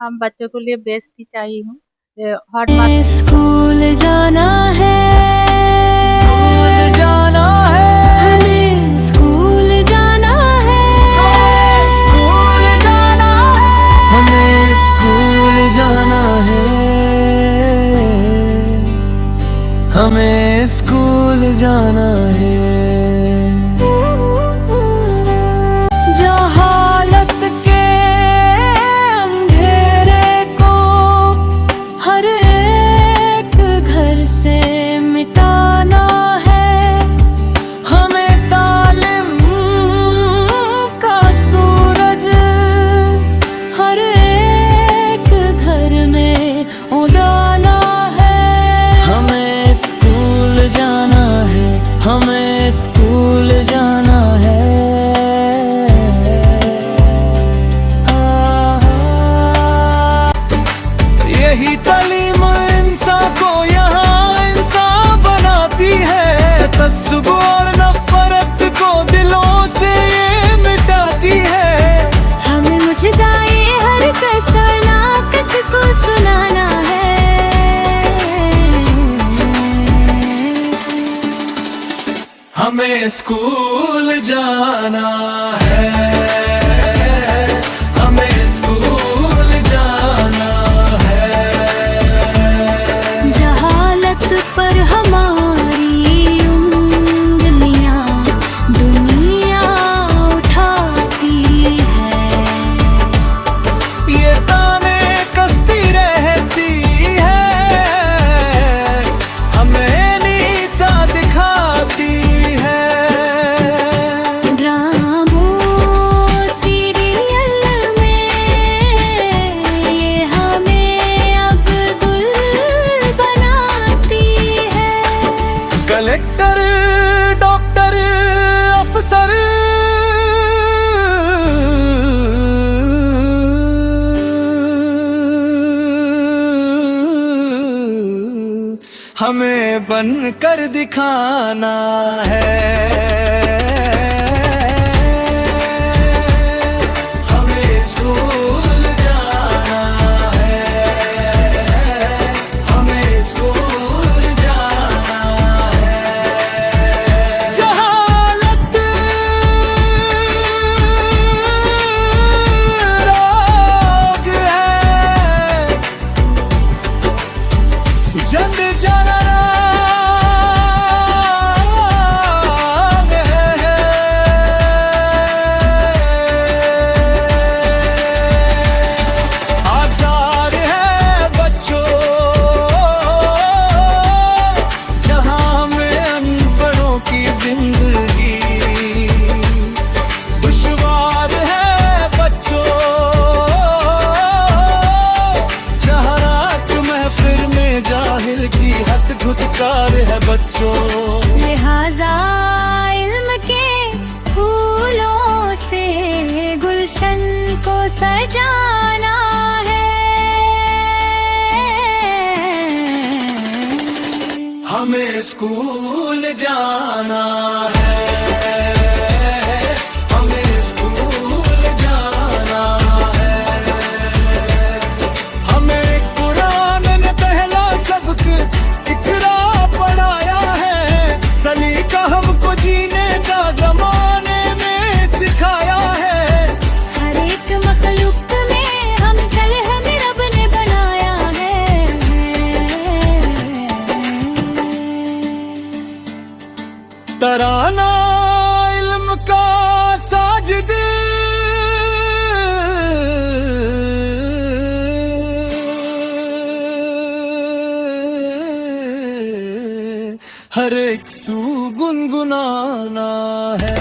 हम बच्चों के लिए बेस्ट टीचर ही हूँ। हॉट बात स्कूल जाना है, स्कूल जाना है, हमें स्कूल जाना है, स्कूल जाना है, हमें स्कूल जाना है, हमें स्कूल जाना है। जो हालत के अंधेरे को हर एक घर से मिटाना है, हमें तालिम का सूरज हर एक घर में उड़ाना है। हमें स्कूल जाना है, हमें स्कूल जाना है। यही तालीम इंसान को यहाँ इंसान बनाती है, तस्सुब और नफरत को दिलों से ये मिटाती है। हमें मुझदाए हर कसर नाकस को सुनाना है, हमें स्कूल जाना है, हमें स्कूल जाना है। जहालत पर हमारी उंगलियां दुनिया उठाती है, ये ताने कसती रहती है, हमें नीचा दिखाती है। ड्रामों सीरियल में ये हमें अब्दुल बनाती है। कलेक्टर डॉक्टर अफसर हमें बनकर दिखाना है। हमें स्कूल जाना है, हमें स्कूल जाना है। जहालत रोग है, जंग जनराग है। आज़ार है बच्चों जहां में अनपढ़ों की जिंदगी, दुश्वार है बच्चों जहां रात महफिल में जाहिल की हद खुदकार है बच्चों। लिहाजा इल्म के फूलों से गुलशन को सजाना है, हमें स्कूल जाना है, हमें स्कूल जाना है। हमें कुरान ने पहला सबक इकरा पढ़ाया है, सलीका हमको जीने का जमाने में सिखाया है। हर एक मखलूक में हम सलह में रब ने बनाया है, तराना इल्म का साजिद हर एक सू गुनगुनाना है।